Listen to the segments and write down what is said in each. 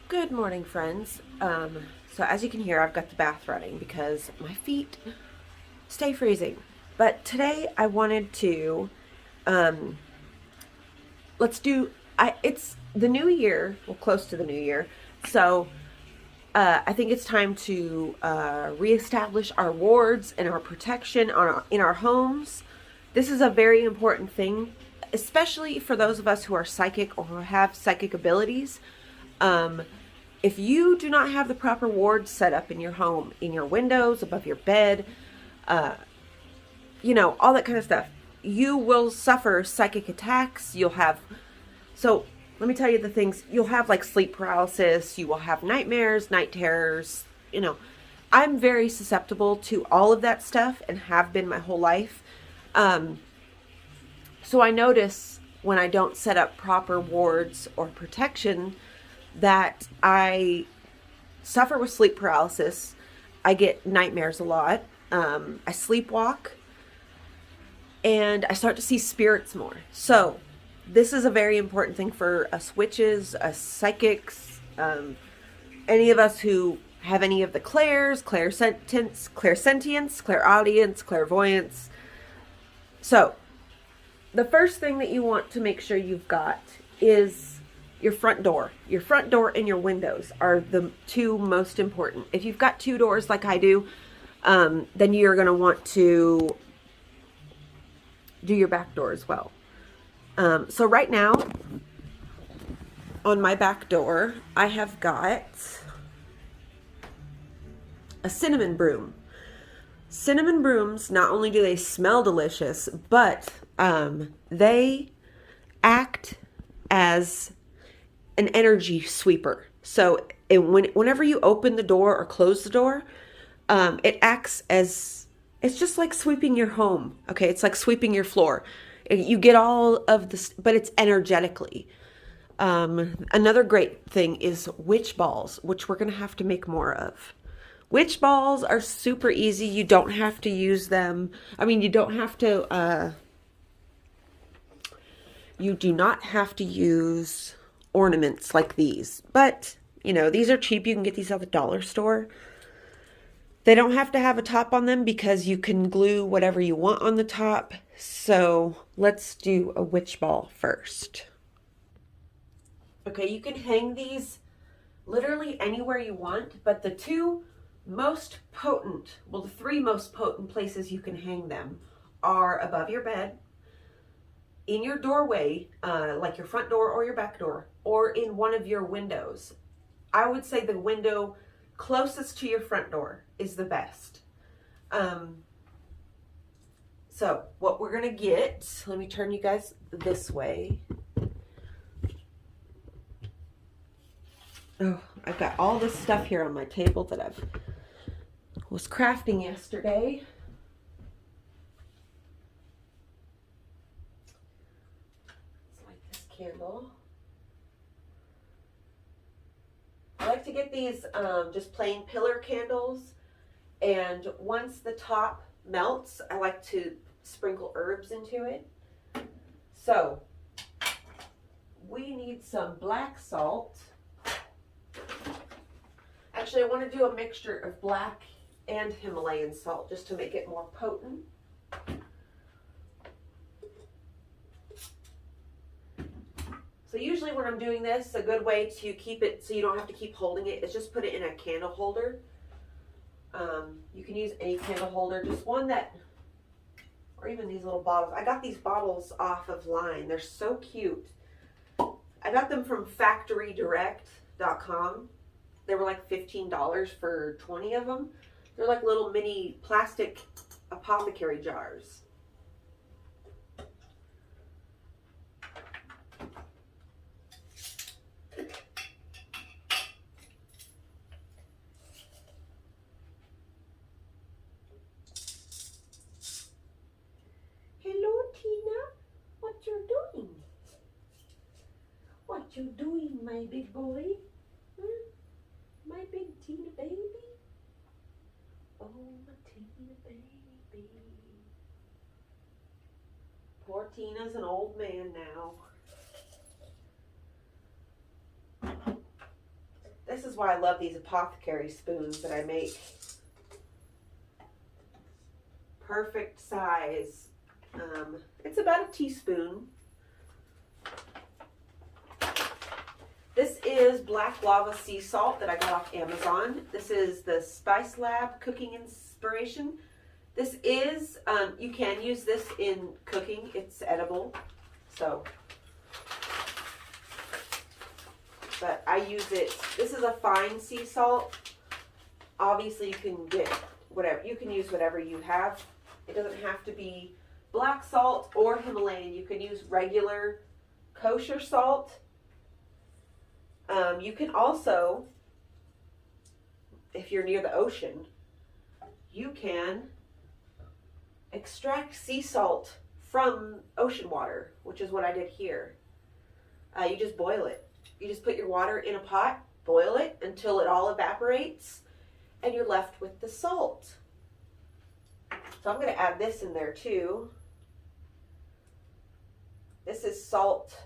Good morning, friends. So as you can hear, I've got the bath running because my feet stay freezing. But today I wanted to, um, let's do, it's the new year, well, close to the new year. So I think it's time to reestablish our wards and our protection in our homes. This is a very important thing, especially for those of us who are psychic or who have psychic abilities. Um, if you do not have the proper wards set up in your home, in your windows, above your bed, uh, all that kind of stuff, you will suffer psychic attacks. So let me tell you the things. You'll have like sleep paralysis, you will have nightmares, night terrors. I'm very susceptible to all of that stuff and have been my whole life. Um, so I notice when I don't set up proper wards or protection that I suffer with sleep paralysis. I get nightmares a lot. I sleepwalk and I start to see spirits more. So this is a very important thing for us witches, us psychics, any of us who have any of the clairs, clairsentience, clairaudience, clairvoyance. So the first thing that you want to make sure you've got is your front door. Your front door and your windows are the two most important. If you've got two doors like I do, then you're going to want to do your back door as well. So right now, on my back door, I have got a cinnamon broom. Cinnamon brooms, not only do they smell delicious, but they act as an energy sweeper. So whenever you open the door or close the door, it acts as, it's just like sweeping your home. Okay, it's like sweeping your floor. You get all of this, but it's energetically. Another great thing is witch balls, which we're going to have to make more of. Witch balls are super easy. You don't have to use them. I mean, you do not have to use ornaments like these. But, these are cheap. You can get these at the dollar store. They don't have to have a top on them because you can glue whatever you want on the top. So let's do a witch ball first. Okay, you can hang these literally anywhere you want, but the three most potent places you can hang them are above your bed, in your doorway, like your front door or your back door, or in one of your windows. I would say the window closest to your front door is the best. So what we're going to get, let me turn you guys this way. Oh, I've got all this stuff here on my table that I was crafting yesterday. Let's light this candle. I like to get these just plain pillar candles, and once the top melts, I like to sprinkle herbs into it. So we need some black salt. Actually, I want to do a mixture of black and Himalayan salt just to make it more potent. So usually when I'm doing this, a good way to keep it so you don't have to keep holding it is just put it in a candle holder. You can use any candle holder, just one that, or even these little bottles. I got these bottles off of Line. They're so cute. I got them from factorydirect.com. They were like $15 for 20 of them. They're like little mini plastic apothecary jars. Hello, Tina. What you doing? What you doing, my big boy? My big Tina baby? Oh, my Tina baby. Poor Tina's an old man now. This is why I love these apothecary spoons that I make. Perfect size. It's about a teaspoon. This is black lava sea salt that I got off Amazon. This is the Spice Lab Cooking Inspiration. This is, you can use this in cooking. It's edible. So, but I use it. This is a fine sea salt. Obviously you can get whatever, you can use whatever you have. It doesn't have to be black salt or Himalayan. You can use regular kosher salt. You can also, if you're near the ocean, you can extract sea salt from ocean water, which is what I did here. You just boil it. You just put your water in a pot, boil it until it all evaporates, and you're left with the salt. So I'm going to add this in there too. This is salt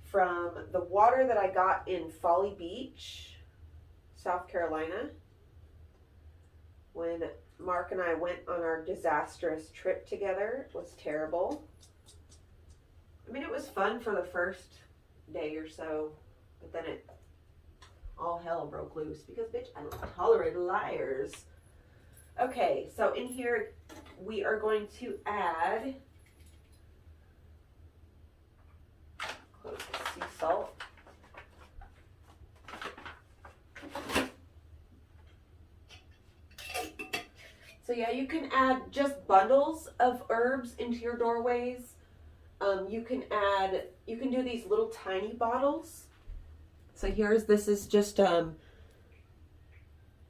from the water that I got in Folly Beach, South Carolina, when Mark and I went on our disastrous trip together. It was terrible. I mean, it was fun for the first day or so, but then it all hell broke loose because, bitch, I don't tolerate liars. Okay, so in here we are going to add sea salt. So yeah, you can add just bundles of herbs into your doorways. You can do these little tiny bottles. So this is just, you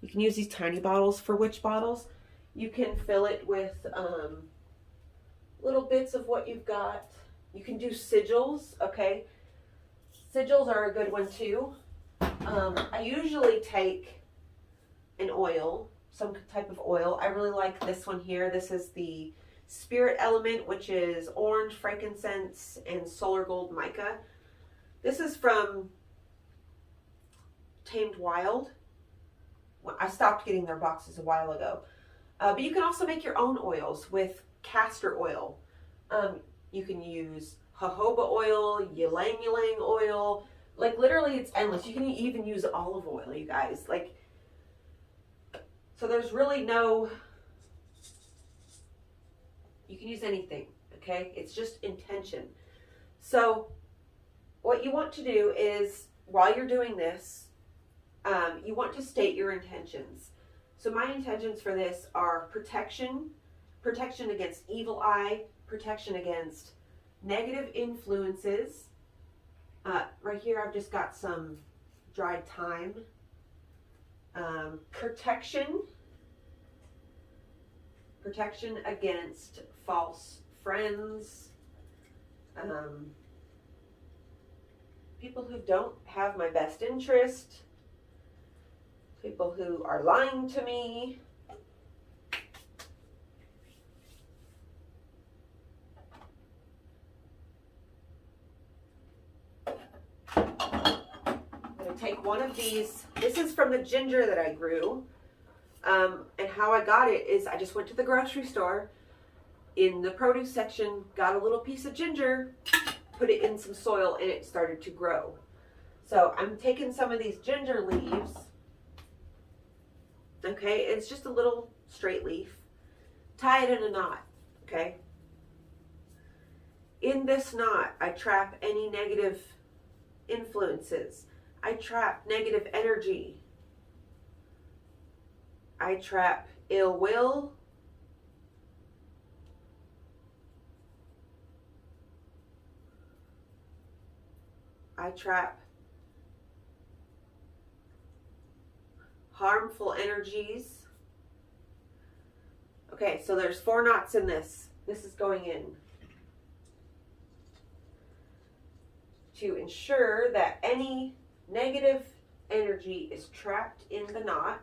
can use these tiny bottles for witch bottles. You can fill it with little bits of what you've got. You can do sigils, okay? Sigils are a good one too. I usually take an oil, some type of oil. I really like this one here. This is the Spirit Element, which is orange, frankincense, and solar gold mica. This is from Tamed Wild. I stopped getting their boxes a while ago. But you can also make your own oils with castor oil. You can use jojoba oil, ylang ylang oil. Like literally it's endless. You can even use olive oil, you guys. Like, so there's really no, you can use anything, okay? It's just intention. So what you want to do is, while you're doing this, you want to state your intentions. So my intentions for this are protection against evil eye, protection against negative influences. Right here I've just got some dried thyme. Protection against false friends, people who don't have my best interest, people who are lying to me. I'm going to take one of these. This is from the ginger that I grew. And how I got it is I just went to the grocery store, in the produce section, got a little piece of ginger, put it in some soil, and it started to grow. So I'm taking some of these ginger leaves. Okay, it's just a little straight leaf. Tie it in a knot, okay? In this knot, I trap any negative influences. I trap negative energy. I trap ill will. I trap harmful energies. Okay, so there's 4 knots in this. This is going in to ensure that any negative energy is trapped in the knot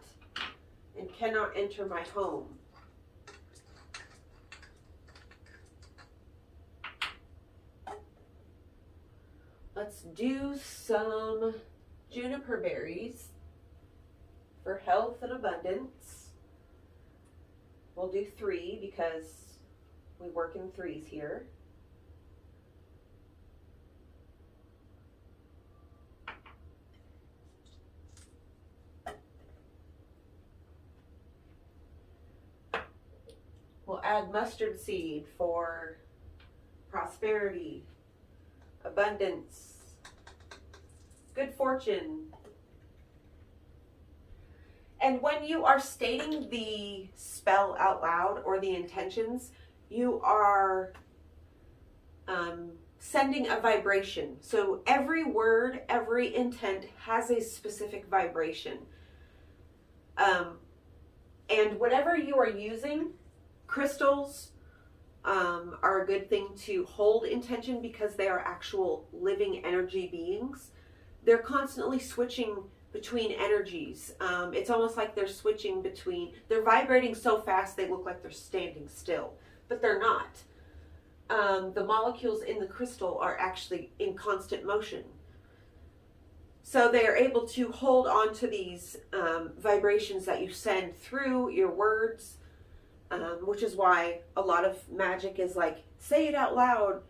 and cannot enter my home. Let's do some juniper berries. for health and abundance. We'll do 3 because we work in 3s here. We'll add mustard seed for prosperity, abundance, good fortune. And when you are stating the spell out loud or the intentions, you are sending a vibration. So every word, every intent has a specific vibration. And whatever you are using, crystals are a good thing to hold intention because they are actual living energy beings. They're constantly switching between energies. It's almost like they're switching between, they're vibrating so fast they look like they're standing still, but they're not. The molecules in the crystal are actually in constant motion. So they are able to hold on to these vibrations that you send through your words, which is why a lot of magic is like, say it out loud,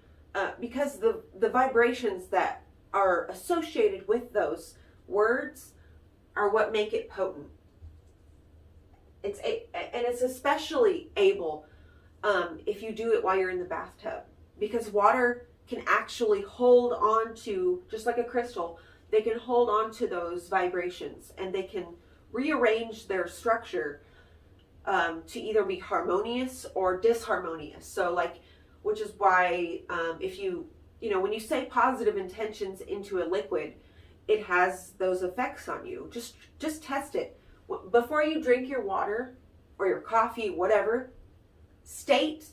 because the vibrations that are associated with those words are what make it potent. And it's especially able if you do it while you're in the bathtub, because water can actually hold on to, just like a crystal, they can hold on to those vibrations and they can rearrange their structure to either be harmonious or disharmonious. So like, which is why if when you say positive intentions into a liquid, it has those effects on you. Just test it. Before you drink your water or your coffee, whatever, state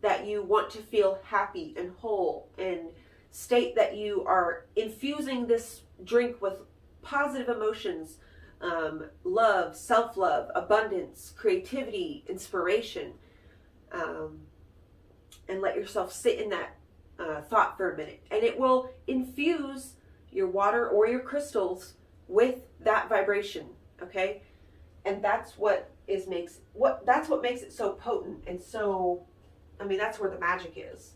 that you want to feel happy and whole, and state that you are infusing this drink with positive emotions, love, self-love, abundance, creativity, inspiration, and let yourself sit in that thought for a minute. And it will infuse your water or your crystals with that vibration, okay? And that's what makes it so potent and so, I mean, that's where the magic is.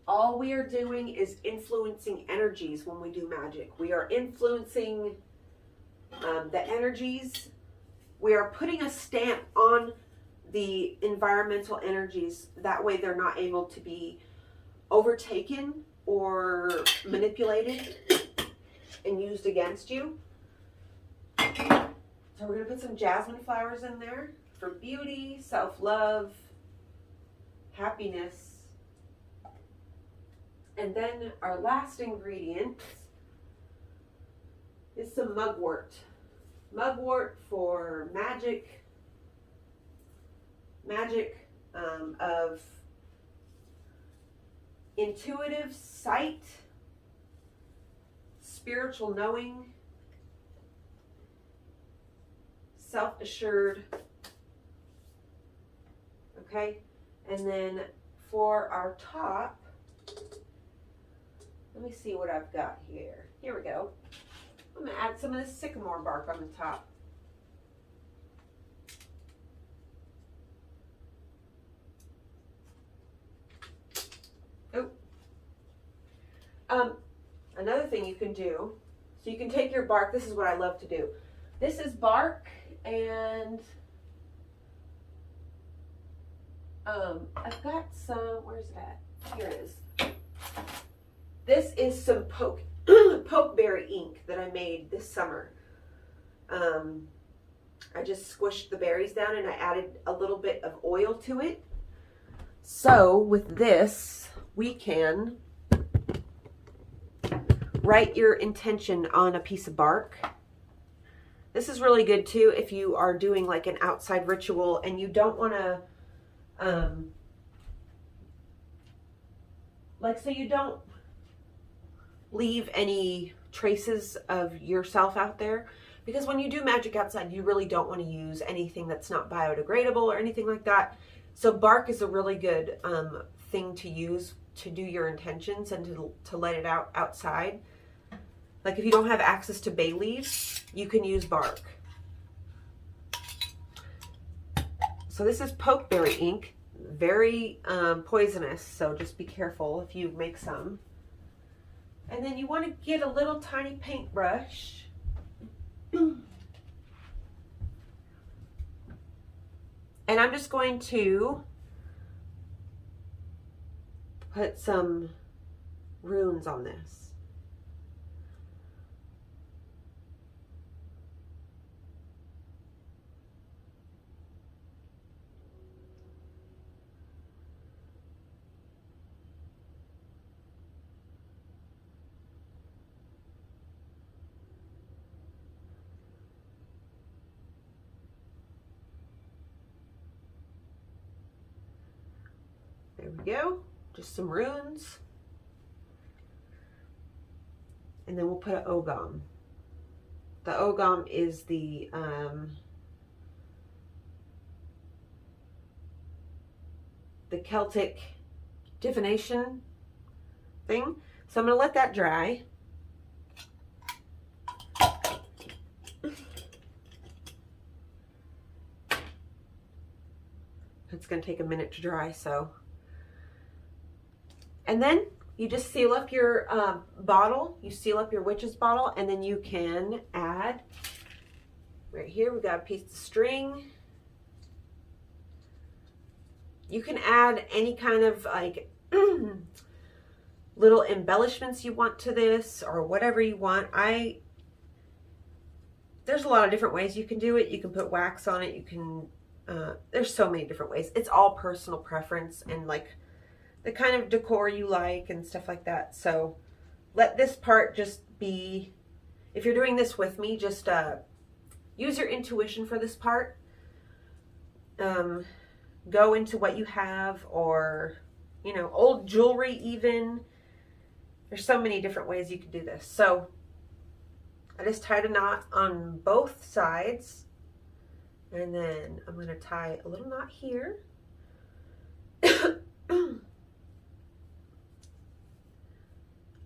All we are doing is influencing energies when we do magic. We are influencing the energies. We are putting a stamp on the environmental energies. That way they're not able to be overtaken or manipulated and used against you. So we're going to put some jasmine flowers in there for beauty, self-love, happiness. And then our last ingredient is some mugwort. Mugwort for magic of intuitive sight, spiritual knowing, self-assured. Okay, and then for our top, let me see what I've got here. Here we go. I'm going to add some of this sycamore bark on the top. Another thing you can do, so you can take your bark. This is what I love to do. This is bark, and I've got some, where's it at? Here it is. This is some pokeberry ink that I made this summer. I just squished the berries down and I added a little bit of oil to it. So with this, we can write your intention on a piece of bark. This is really good too if you are doing like an outside ritual and you don't want to, so you don't leave any traces of yourself out there. Because when you do magic outside, you really don't want to use anything that's not biodegradable or anything like that. So bark is a really good thing to use to do your intentions and to let it out outside. Like if you don't have access to bay leaves, you can use bark. So this is pokeberry ink, very poisonous, so just be careful if you make some. And then you want to get a little tiny paintbrush. And I'm just going to put some runes on this. There we go, just some runes. And then we'll put an ogam. The ogam is the Celtic divination thing. So I'm going to let that dry. It's going to take a minute to dry, so. And then you just seal up your bottle. You seal up your witch's bottle, and then you can add, right here, we got a piece of string. You can add any kind of like little embellishments you want to this, or whatever you want. There's a lot of different ways you can do it. You can put wax on it. You can, there's so many different ways. It's all personal preference and like the kind of decor you like and stuff like that. So let this part just be, if you're doing this with me, just use your intuition for this part. Go into what you have, or, you know, old jewelry even. There's so many different ways you can do this. So I just tied a knot on both sides, and then I'm going to tie a little knot here.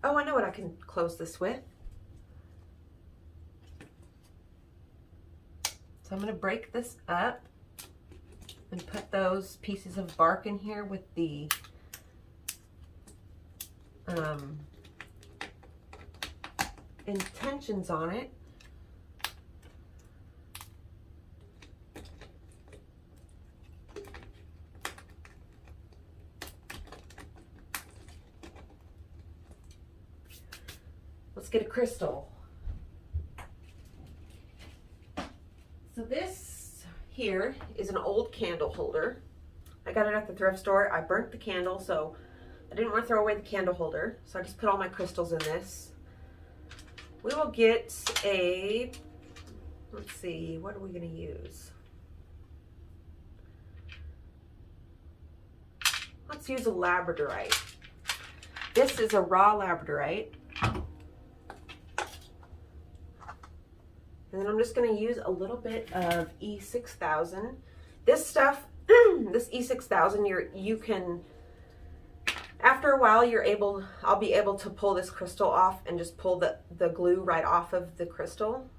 Oh, I know what I can close this with. So I'm going to break this up and put those pieces of bark in here with the intentions on it. Let's get a crystal. So this here is an old candle holder. I got it at the thrift store. I burnt the candle, so I didn't want to throw away the candle holder. So I just put all my crystals in this. We will get a, let's see, what are we going to use? Let's use a labradorite. This is a raw labradorite. And then I'm just going to use a little bit of E6000. This stuff, this E6000, you can, after a while, I'll be able to pull this crystal off and just pull the glue right off of the crystal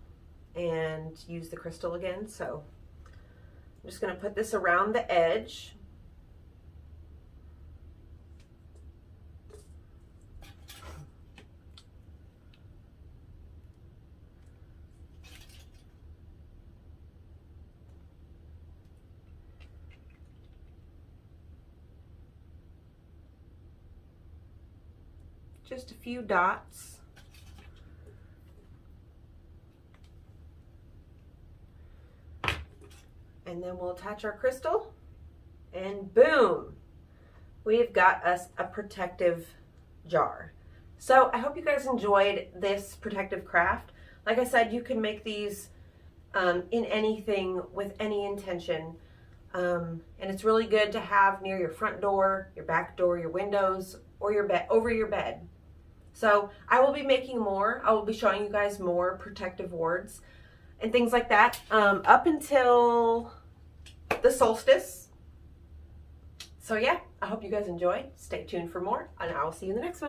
and use the crystal again. So I'm just going to put this around the edge. Just a few dots. And then we'll attach our crystal, and boom, we've got us a protective jar. So I hope you guys enjoyed this protective craft. Like I said, you can make these in anything with any intention. And it's really good to have near your front door, your back door, your windows, or your bed, over your bed. So I will be making more. I will be showing you guys more protective wards and things like that up until the solstice. So yeah, I hope you guys enjoyed. Stay tuned for more, and I will see you in the next one.